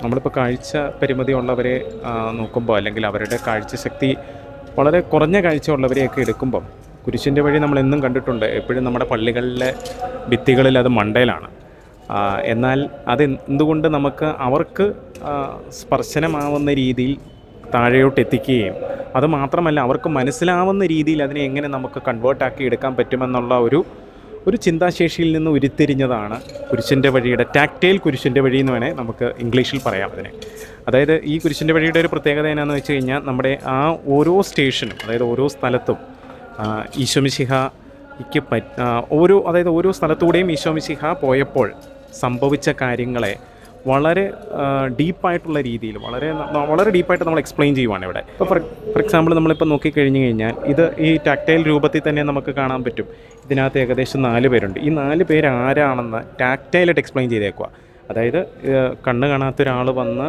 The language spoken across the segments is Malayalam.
നമ്മളിപ്പോൾ കാഴ്ച പരിമിതി ഉള്ളവരെ നോക്കുമ്പോൾ, അല്ലെങ്കിൽ അവരുടെ കാഴ്ചശക്തി വളരെ കുറഞ്ഞ കാഴ്ചയുള്ളവരെയൊക്കെ എടുക്കുമ്പം കുരിശിൻ്റെ വഴി നമ്മളെന്നും കണ്ടിട്ടുണ്ട്. എപ്പോഴും നമ്മുടെ പള്ളികളിലെ ഭിത്തികളിൽ അത് മണ്ടയിലാണ്. എന്നാൽ അത് എന്തുകൊണ്ട് നമുക്ക് അവർക്ക് സ്പർശനമാവുന്ന രീതിയിൽ താഴെയോട്ട് എത്തിക്കുകയും അത് മാത്രമല്ല അവർക്ക് മനസ്സിലാവുന്ന രീതിയിൽ അതിനെ എങ്ങനെ നമുക്ക് കൺവേർട്ടാക്കി എടുക്കാൻ പറ്റുമെന്നുള്ള ഒരു ചിന്താശേഷിയിൽ നിന്ന് ഉരുത്തിരിഞ്ഞതാണ് കുരിശിൻ്റെ വഴിയുടെ ടാക്റ്റൈൽ കുരിശിൻ്റെ വഴി എന്ന് വേണേൽ നമുക്ക് ഇംഗ്ലീഷിൽ പറയാം അതിനെ. അതായത് ഈ കുരിശിൻ്റെ വഴിയുടെ ഒരു പ്രത്യേകത എന്നാന്ന് വെച്ച് കഴിഞ്ഞാൽ, നമ്മുടെ ആ ഓരോ സ്റ്റേഷനും, അതായത് ഓരോ സ്ഥലത്തും ഈശോമിശിഹയ്ക്ക് ഓരോ സ്ഥലത്തൂടെയും ഈശോമിശിഹ പോയപ്പോൾ സംഭവിച്ച കാര്യങ്ങളെ വളരെ ഡീപ്പായിട്ടുള്ള രീതിയിൽ വളരെ ഡീപ്പായിട്ട് നമ്മൾ എക്സ്പ്ലെയിൻ ചെയ്യുവാണ് ഇവിടെ. ഇപ്പോൾ ഫോർ എക്സാമ്പിൾ നമ്മളിപ്പോൾ നോക്കിക്കഴിഞ്ഞ് കഴിഞ്ഞാൽ ഈ ടാക്റ്റൈൽ രൂപത്തിൽ തന്നെ നമുക്ക് കാണാൻ പറ്റും. ഇതിനകത്ത് ഏകദേശം 4 പേരുണ്ട്. ഈ 4 പേര് ആരാണെന്ന് ടാക്റ്റൈലായിട്ട് എക്സ്പ്ലെയിൻ ചെയ്തേക്കുക. അതായത് കണ്ണ് കാണാത്ത ഒരാൾ വന്ന്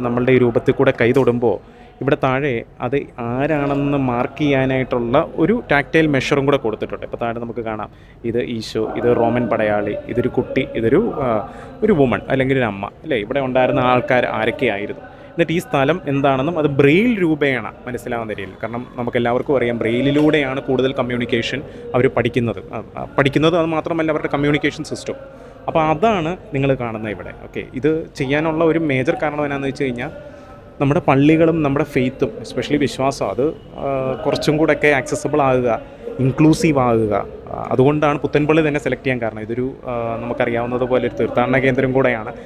നമ്മളുടെ ഈ രൂപത്തിൽ കൂടെ കൈ തൊടുമ്പോൾ ഇവിടെ താഴെ അത് ആരാണെന്ന് മാർക്ക് ചെയ്യാനായിട്ടുള്ള ഒരു ടാക്റ്റൈൽ മെഷറും കൂടെ കൊടുത്തിട്ടുണ്ട്. ഇപ്പോൾ താഴെ നമുക്ക് കാണാം, ഇത് ഈശോ, ഇത് റോമൻ പടയാളി, ഇതൊരു കുട്ടി, ഇതൊരു വുമൺ അല്ലെങ്കിൽ ഒരു അമ്മ, അല്ലേ? ഇവിടെ ഉണ്ടായിരുന്ന ആൾക്കാർ ആരൊക്കെയായിരുന്നു, എന്നിട്ട് ഈ സ്ഥലം എന്താണെന്നും അത് ബ്രെയിൽ രൂപേണ മനസ്സിലാവുന്ന രീതിയിൽ. കാരണം നമുക്കെല്ലാവർക്കും അറിയാം, ബ്രെയിലിലൂടെയാണ് കൂടുതൽ കമ്മ്യൂണിക്കേഷൻ അവർ പഠിക്കുന്നത്. അത് മാത്രമല്ല അവരുടെ കമ്മ്യൂണിക്കേഷൻ സിസ്റ്റം. അപ്പോൾ അതാണ് നിങ്ങൾ കാണുന്നത് ഇവിടെ. ഓക്കെ, ഇത് ചെയ്യാനുള്ള ഒരു മേജർ കാരണം എന്നാന്ന് വെച്ച് കഴിഞ്ഞാൽ, നമ്മുടെ പള്ളികളും നമ്മുടെ ഫെയ്ത്തും, എസ്പെഷ്യലി വിശ്വാസം, അത് കുറച്ചും കൂടെയൊക്കെ ആക്സസിബിൾ ആകുക, ഇൻക്ലൂസീവ് ആകുക. അതുകൊണ്ടാണ് പുത്തൻപള്ളി തന്നെ സെലക്ട് ചെയ്യാൻ കാരണം. ഇതൊരു നമുക്കറിയാവുന്നത് പോലെ ഒരു തീർത്ഥാടന കേന്ദ്രം കൂടെയാണ്.